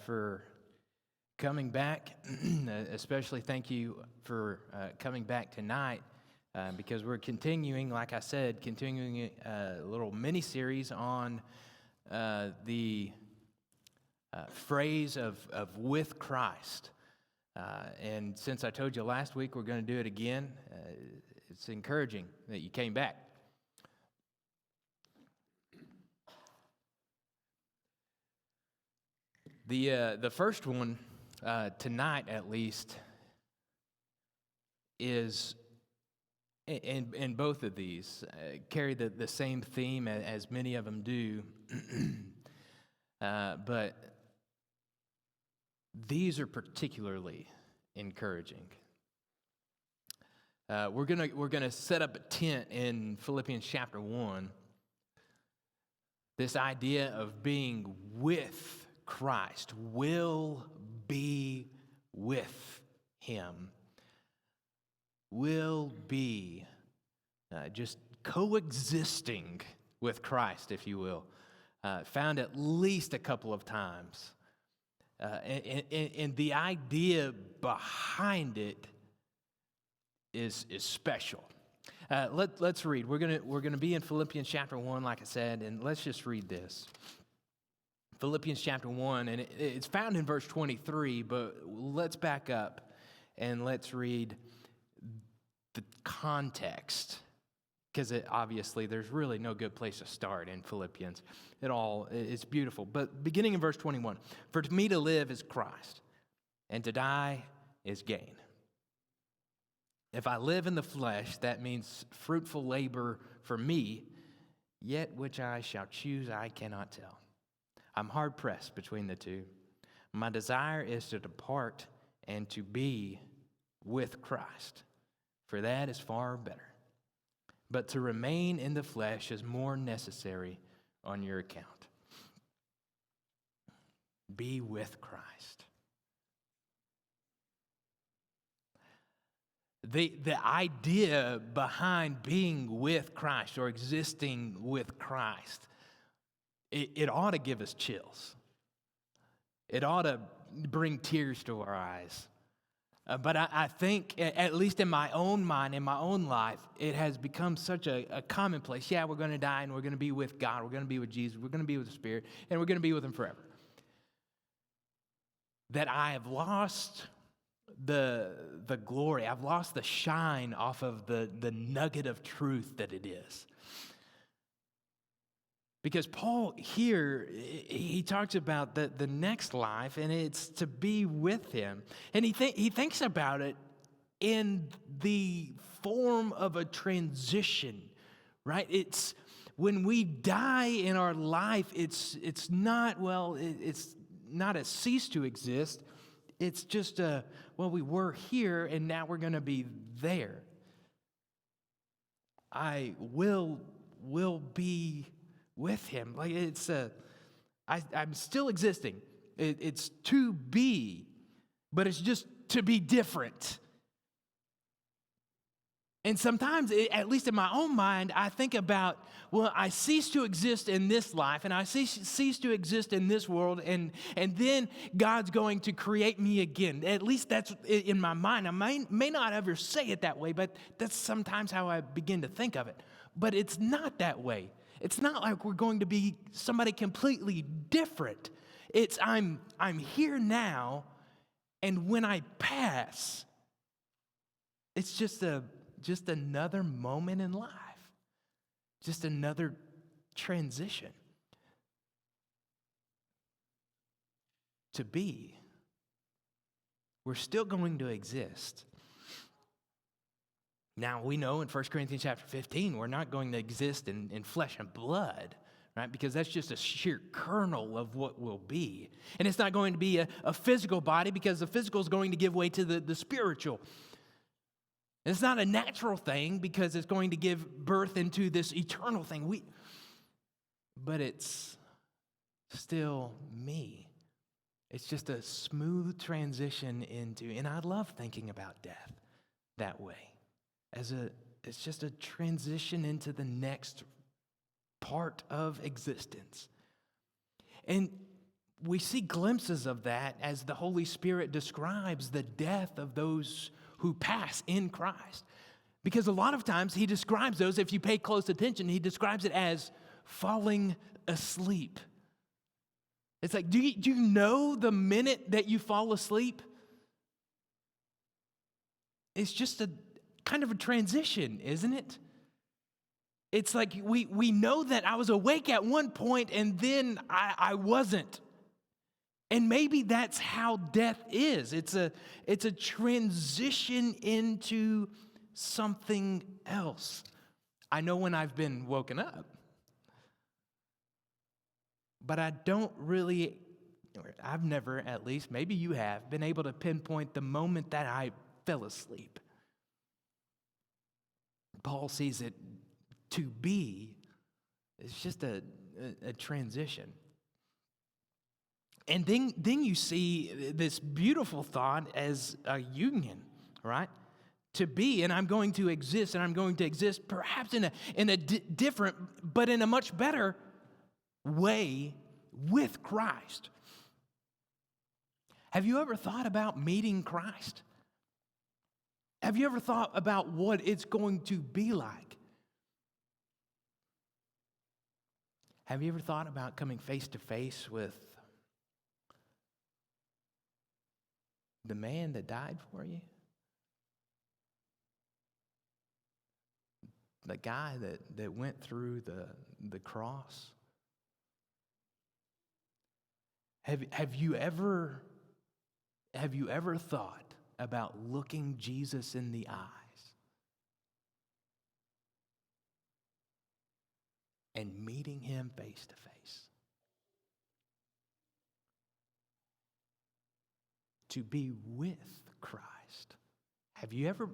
for coming back. Especially thank you for coming back tonight because we're continuing, like I said, a little mini-series on the phrase of with Christ. And since I told you last week we're going to do it again, it's encouraging that you came back. The first one, tonight at least, is, and both of these carry the same theme as many of them do, but these are particularly encouraging. We're gonna set up a tent in Philippians chapter 1. This idea of being with Christ, will be with Him, will be just coexisting with Christ, if you will, found at least a couple of times. And the idea behind it is special. Let's read. We're gonna be in Philippians chapter 1, like I said, and let's just read this. Philippians chapter 1, and it's found in verse 23, but let's back up and let's read the context, because obviously there's really no good place to start in Philippians. It's beautiful. But beginning in verse 21, "For to me to live is Christ, and to die is gain. If I live in the flesh, that means fruitful labor for me, yet which I shall choose I cannot tell. I'm hard-pressed between the two. My desire is to depart and to be with Christ, for that is far better. But to remain in the flesh is more necessary on your account." Be with Christ. The idea behind being with Christ or existing with Christ, it ought to give us chills. It ought to bring tears to our eyes. But I think, at least in my own mind, in my own life, it has become such a commonplace. Yeah, we're going to die and we're going to be with God. We're going to be with Jesus. We're going to be with the Spirit. And we're going to be with Him forever. That I have lost the glory. I've lost the shine off of the nugget of truth that it is. Because Paul here, he talks about the next life, and it's to be with Him. And he thinks about it in the form of a transition, right? It's when we die in our life, it's not a cease to exist. It's just we were here, and now we're going to be there. I will be with Him. Like I'm still existing. It's to be, but it's just to be different. And sometimes, at least in my own mind, I think about, I cease to exist in this life, and I cease to exist in this world, and then God's going to create me again. At least that's in my mind. I may not ever say it that way, but that's sometimes how I begin to think of it. But it's not that way. It's not like we're going to be somebody completely different. It's I'm here now, and when I pass, it's just another moment in life. Just another transition. To be. We're still going to exist. Now, we know in 1 Corinthians chapter 15, we're not going to exist in flesh and blood, right? Because that's just a sheer kernel of what will be. And it's not going to be a physical body, because the physical is going to give way to the spiritual. And it's not a natural thing, because it's going to give birth into this eternal thing. But it's still me. It's just a smooth transition into, and I love thinking about death that way. It's just a transition into the next part of existence. And we see glimpses of that as the Holy Spirit describes the death of those who pass in Christ. Because a lot of times he describes those, if you pay close attention, he describes it as falling asleep. It's like, do you know the minute that you fall asleep? It's just a kind of a transition, isn't it? It's like we know that I was awake at one point and then I wasn't. And maybe that's how death is. It's a transition into something else. I know when I've been woken up, but I don't really, or I've never, at least, maybe you have, been able to pinpoint the moment that I fell asleep. Paul sees it to be, it's just a transition. And then you see this beautiful thought as a union, right? To be, and I'm going to exist, and I'm going to exist perhaps in a different, but in a much better way with Christ. Have you ever thought about meeting Christ? Have you ever thought about what it's going to be like? Have you ever thought about coming face to face with the man that died for you? The guy that went through the cross? Have you ever thought about looking Jesus in the eyes and meeting him face to face? To be with Christ. Have you ever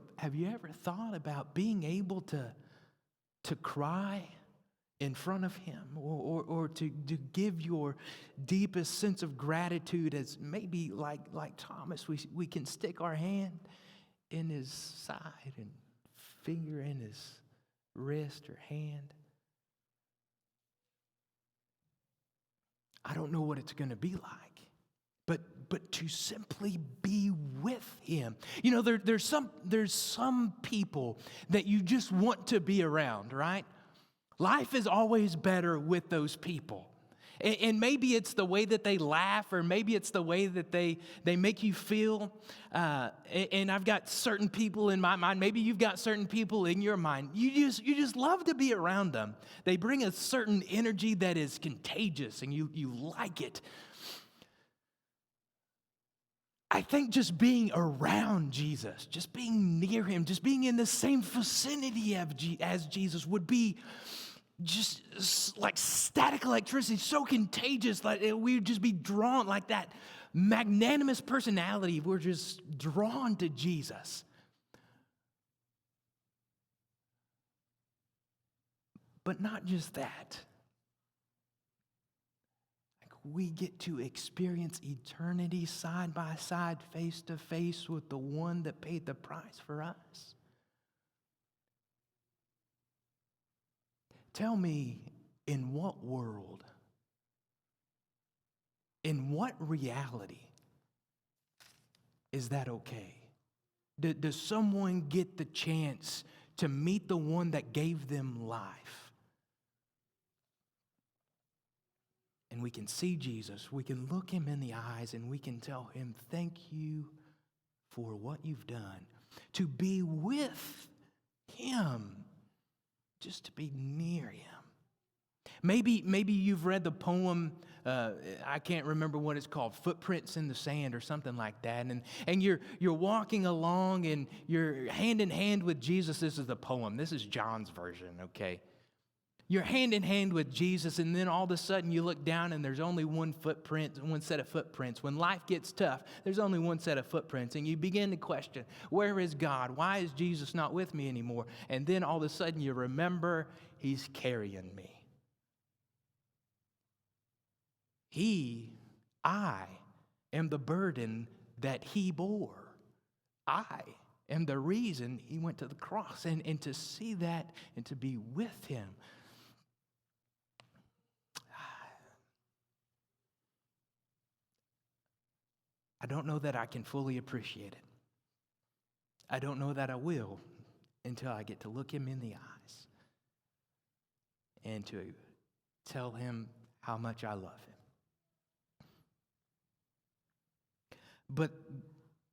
thought about being able to cry in front of him, or to give your deepest sense of gratitude, as maybe like Thomas, we can stick our hand in his side and finger in his wrist or hand? I don't know what it's going to be like, but to simply be with him. You know, there's some people that you just want to be around, right? Life is always better with those people. And maybe it's the way that they laugh, or maybe it's the way that they make you feel. And I've got certain people in my mind. Maybe you've got certain people in your mind. You just love to be around them. They bring a certain energy that is contagious, and you like it. I think just being around Jesus, just being near him, just being in the same vicinity as Jesus would be just like static electricity, so contagious that we would just be drawn, like that magnanimous personality. We're just drawn to Jesus. But not just that. We get to experience eternity side by side, face to face with the one that paid the price for us. Tell me, in what world, in what reality is that okay? Does someone get the chance to meet the one that gave them life? And we can see Jesus, we can look him in the eyes, and we can tell him, thank you for what you've done. To be with him, just to be near him. Maybe you've read the poem, I can't remember what it's called, Footprints in the Sand or something like that. And you're walking along and you're hand in hand with Jesus. This is the poem. This is John's version, okay? You're hand in hand with Jesus, and then all of a sudden you look down and there's only one set of footprints. When life gets tough, there's only one set of footprints, and you begin to question, where is God? Why is Jesus not with me anymore? And then all of a sudden you remember, he's carrying me. I am the burden that he bore. I am the reason he went to the cross. And to see that and to be with him, I don't know that I can fully appreciate it. I don't know that I will until I get to look him in the eyes and to tell him how much I love him. But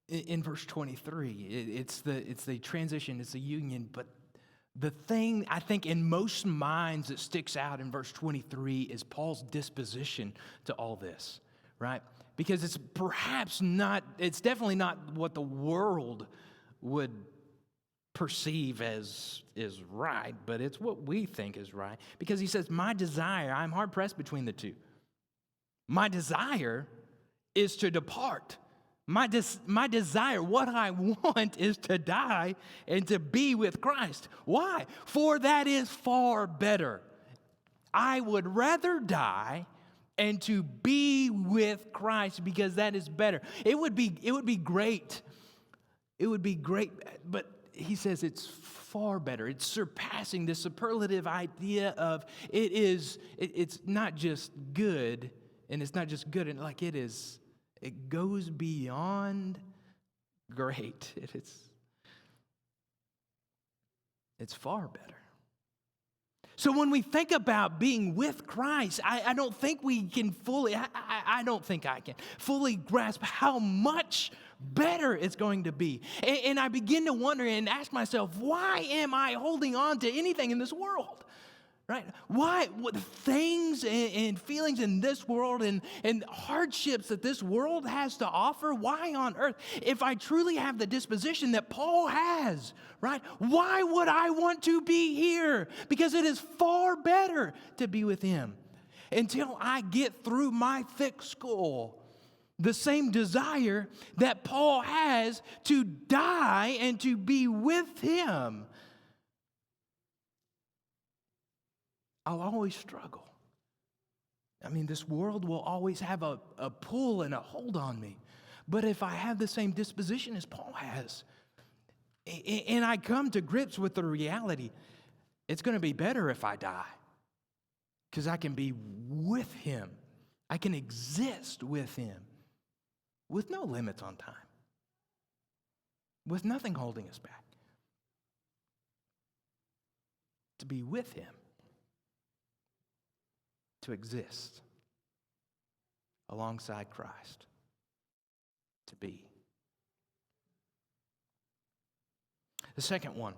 in verse 23, it's the transition, it's the union, but the thing I think in most minds that sticks out in verse 23 is Paul's disposition to all this, right? Because it's definitely not what the world would perceive as is right, but it's what we think is right. Because he says, my desire, I'm hard pressed between the two. My desire is to depart. My desire, what I want is to die and to be with Christ. Why? For that is far better. I would rather die and to be with Christ because that is better. It would be great. It would be great, but he says it's far better. It's surpassing the superlative idea of it's not just good, and it's not just good, and like it goes beyond great. It's far better. So when we think about being with Christ, I don't think we can fully, I don't think I can fully grasp how much better it's going to be. And I begin to wonder and ask myself, why am I holding on to anything in this world? Right? Why? What things and feelings in this world and hardships that this world has to offer? Why on earth? If I truly have the disposition that Paul has, right? Why would I want to be here? Because it is far better to be with him. Until I get through my thick skull, the same desire that Paul has to die and to be with him, I'll always struggle. I mean, this world will always have a pull and a hold on me. But if I have the same disposition as Paul has, and I come to grips with the reality, it's going to be better if I die. Because I can be with him. I can exist with him. With no limits on time. With nothing holding us back. To be with him. To exist alongside Christ, to be. The second one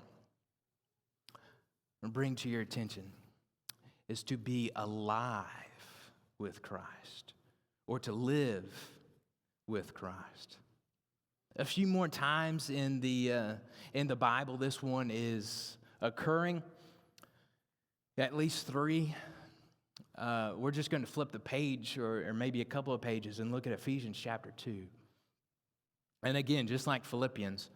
I'm going to bring to your attention is to be alive with Christ, or to live with Christ. A few more times in the Bible, this one is occurring, at least 3. We're just going to flip the page or maybe a couple of pages and look at Ephesians chapter 2. And again, just like Philippians,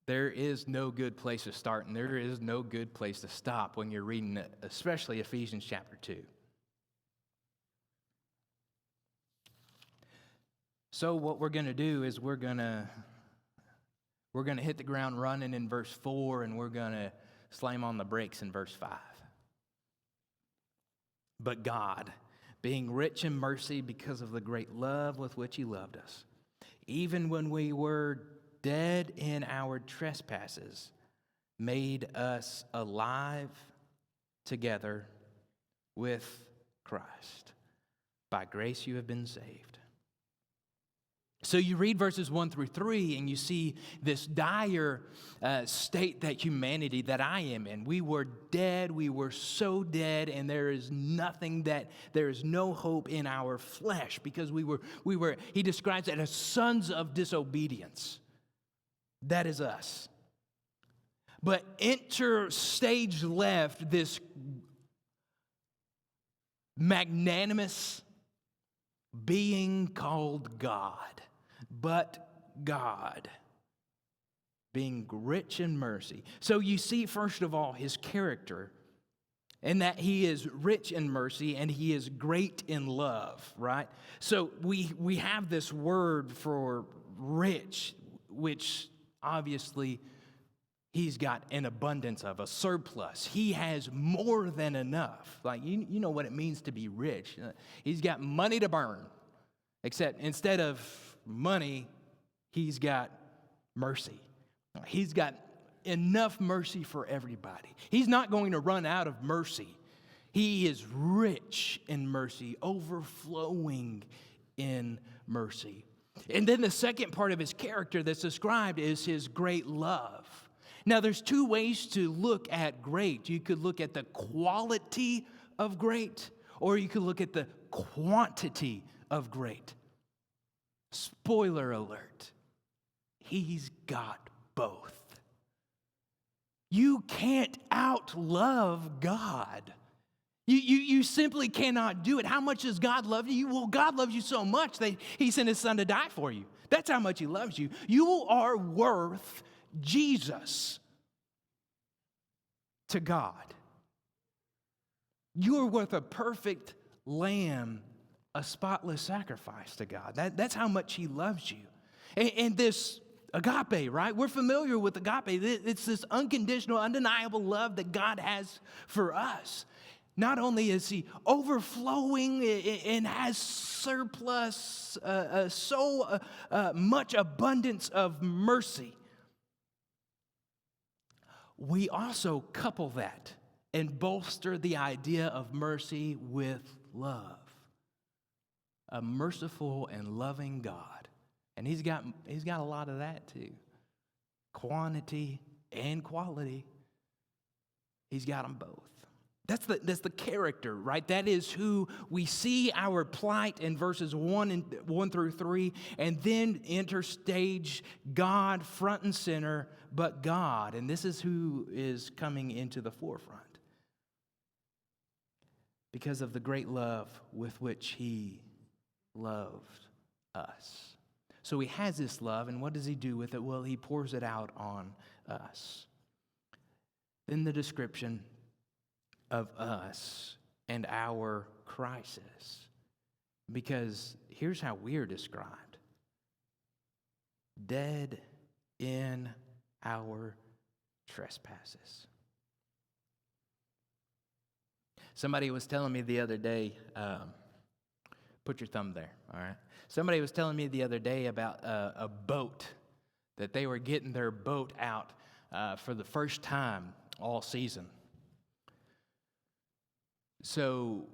there is no good place to start and there is no good place to stop when you're reading, especially Ephesians chapter 2. So what we're going to do is we're going to hit the ground running in verse 4 and we're going to slam on the brakes in verse 5. But God, being rich in mercy because of the great love with which he loved us, even when we were dead in our trespasses, made us alive together with Christ. By grace you have been saved. So you read verses 1 through 3 and you see this dire state that humanity that I am in. We were dead, we were so dead, and there is no hope in our flesh because we were, he describes it as sons of disobedience. That is us. But enter stage left this magnanimous being called God. But God, being rich in mercy. So you see, first of all, his character, and that he is rich in mercy and he is great in love, right? So we have this word for rich, which obviously he's got an abundance of, a surplus. He has more than enough. Like, you know what it means to be rich. He's got money to burn, except instead of money, he's got mercy. He's got enough mercy for everybody. He's not going to run out of mercy. He is rich in mercy, overflowing in mercy. And then the second part of his character that's described is his great love. Now, there's two ways to look at great. You could look at the quality of great, or you could look at the quantity of great. Spoiler alert, he's got both. You can't outlove God. You simply cannot do it. How much does God love you? Well, God loves you so much that he sent his son to die for you. That's how much he loves you. You are worth Jesus to God. You are worth a perfect lamb, a spotless sacrifice to God. That's how much he loves you. And this agape, right? We're familiar with agape. It's this unconditional, undeniable love that God has for us. Not only is he overflowing and has surplus, so much abundance of mercy, we also couple that and bolster the idea of mercy with love. A merciful and loving God. And he's got a lot of that too. Quantity and quality. He's got them both. That's the character, right? That is who we see our plight in verses 1 through 3, and then enter stage God front and center, but God. And this is who is coming into the forefront. Because of the great love with which he loved us. So he has this love, and what does he do with it? Well, he pours it out on us. Then the description of us and our crisis. Because here's how we're described. Dead in our trespasses. Somebody was telling me the other day, put your thumb there, all right? Somebody was telling me the other day about a boat, that they were getting their boat out for the first time all season. So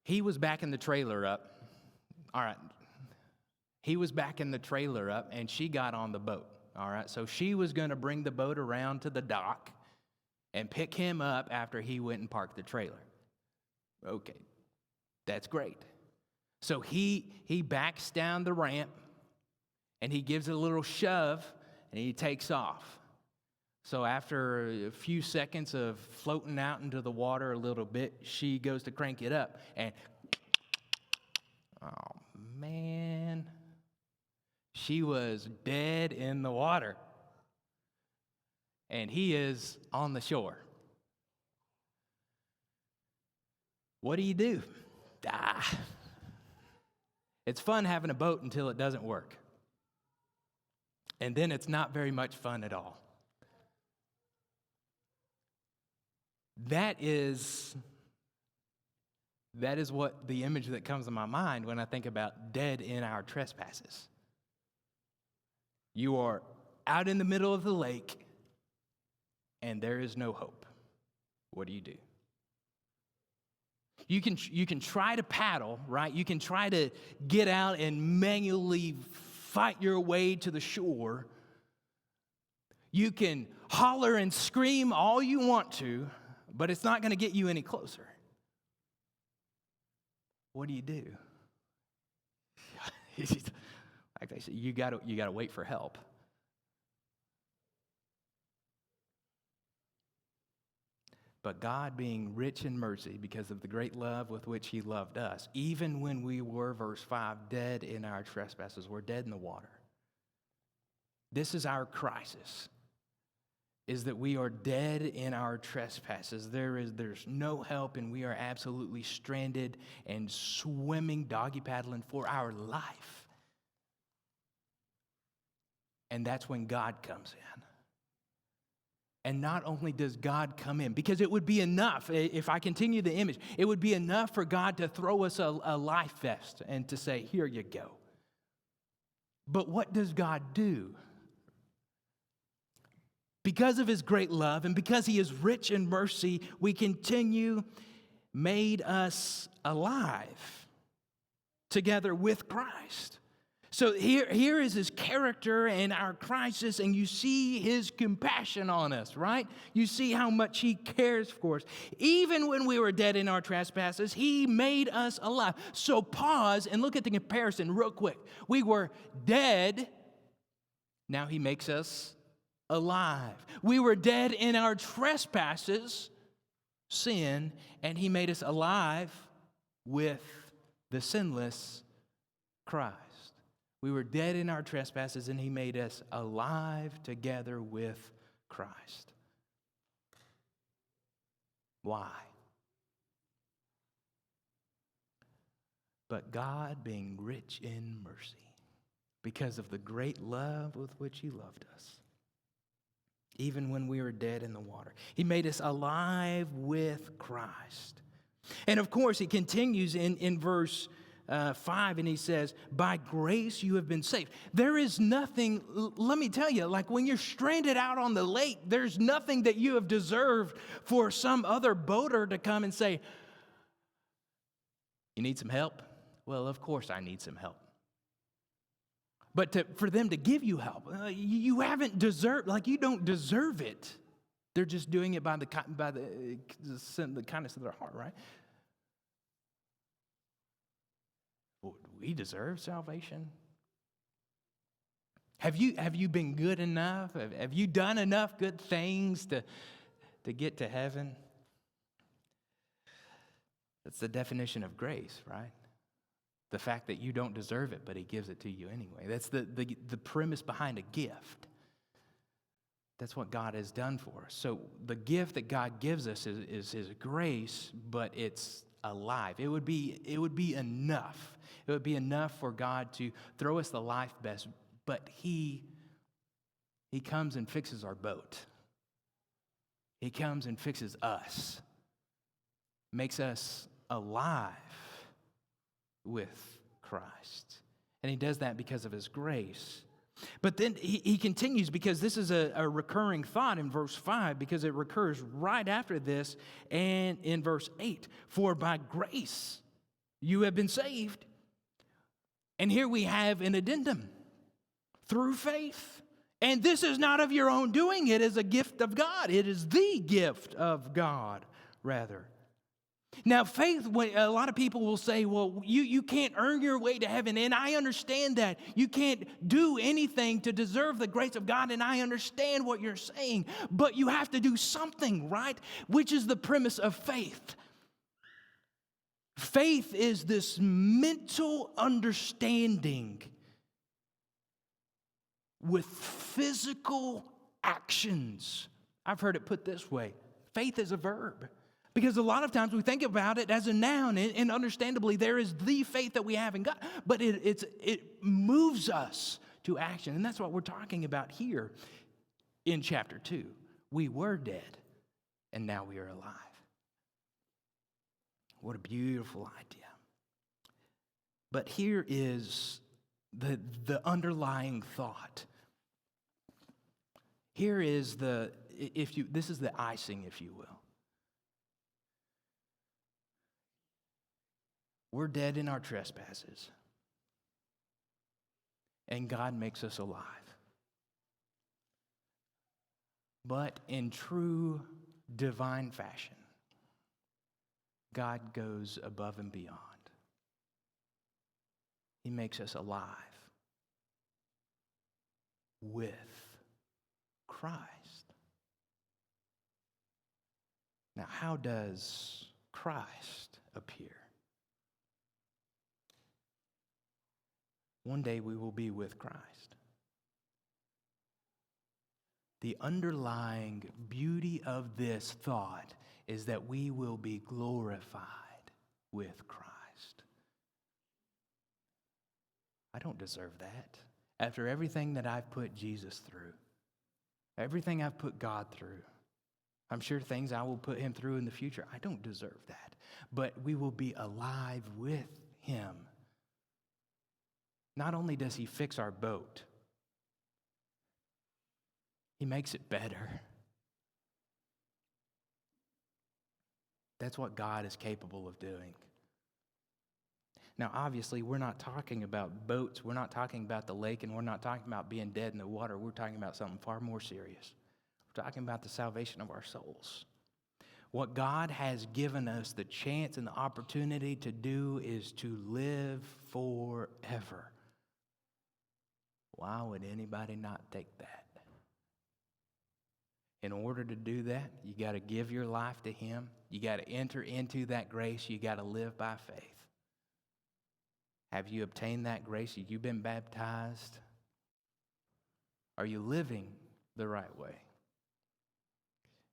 he was backing the trailer up. All right. He was backing the trailer up, and she got on the boat. All right. So she was going to bring the boat around to the dock and pick him up after he went and parked the trailer. Okay. That's great. So he backs down the ramp, and he gives it a little shove, and he takes off. So after a few seconds of floating out into the water a little bit, she goes to crank it up, and oh man, she was dead in the water. And he is on the shore. What do? It's fun having a boat until it doesn't work. And then it's not very much fun at all. That is what the image that comes to my mind when I think about dead in our trespasses. You are out in the middle of the lake, and there is no hope. What do? You can try to paddle, right? You can try to get out and manually fight your way to the shore. You can holler and scream all you want to, but it's not going to get you any closer. What do? Like they say, you got to wait for help. But God, being rich in mercy because of the great love with which he loved us, even when we were, verse 5, dead in our trespasses, we're dead in the water. This is our crisis, is that we are dead in our trespasses. There's no help, and we are absolutely stranded and swimming, doggy paddling for our life. And that's when God comes in. And not only does God come in, because it would be enough, if I continue the image, it would be enough for God to throw us a life vest and to say, here you go. But what does God do? Because of his great love and because he is rich in mercy, we continue, made us alive together with Christ. So here is his character and our crisis, and you see his compassion on us, right? You see how much he cares for us. Even when we were dead in our trespasses, he made us alive. So pause and look at the comparison real quick. We were dead, now he makes us alive. We were dead in our trespasses, sin, and he made us alive with the sinless Christ. We were dead in our trespasses, and he made us alive together with Christ. Why? But God, being rich in mercy, because of the great love with which he loved us, even when we were dead in the water, he made us alive with Christ. And of course, he continues in verse 5, and he says, by grace you have been saved. There is nothing, let me tell you, like when you're stranded out on the lake, there's nothing that you have deserved for some other boater to come and say, you need some help? Well, of course I need some help. But for them to give you help, you haven't deserved, like you don't deserve it. They're just doing it by the kindness of their heart, right? Well, do we deserve salvation? Have you been good enough? Have you done enough good things to get to heaven? That's the definition of grace, right? The fact that you don't deserve it, but he gives it to you anyway. That's the premise behind a gift. That's what God has done for us. So the gift that God gives us is his grace, but it's alive. It would be enough. It would be enough for God to throw us the life vest, but he comes and fixes our boat. He comes and fixes us, makes us alive with Christ. And he does that because of his grace. But then he continues, because this is a recurring thought in verse 5, because it recurs right after this and in verse 8. For by grace you have been saved. And here we have an addendum. Through faith. And this is not of your own doing. It is a gift of God. It is the gift of God, rather. Now, faith, a lot of people will say, well, you can't earn your way to heaven. And I understand that. You can't do anything to deserve the grace of God. And I understand what you're saying. But you have to do something, right? Which is the premise of faith. Faith is this mental understanding with physical actions. I've heard it put this way. Faith is a verb. Because a lot of times we think about it as a noun, and understandably there is the faith that we have in God, but it moves us to action. And that's what we're talking about here in chapter 2. We were dead, and now we are alive. What a beautiful idea. But here is the underlying thought. Here is this is the icing, if you will. We're dead in our trespasses, and God makes us alive. But in true divine fashion, God goes above and beyond. He makes us alive with Christ. Now, how does Christ appear? One day we will be with Christ. The underlying beauty of this thought is that we will be glorified with Christ. I don't deserve that. After everything that I've put Jesus through, everything I've put God through, I'm sure things I will put him through in the future, I don't deserve that. But we will be alive with him. Not only does he fix our boat, he makes it better. That's what God is capable of doing. Now, obviously, we're not talking about boats. We're not talking about the lake, and we're not talking about being dead in the water. We're talking about something far more serious. We're talking about the salvation of our souls. What God has given us the chance and the opportunity to do is to live forever. Why would anybody not take that? In order to do that, you got to give your life to Him. You got to enter into that grace. You got to live by faith. Have you obtained that grace? Have you been baptized? Are you living the right way?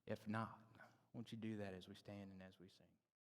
If not, won't you do that as we stand and as we sing?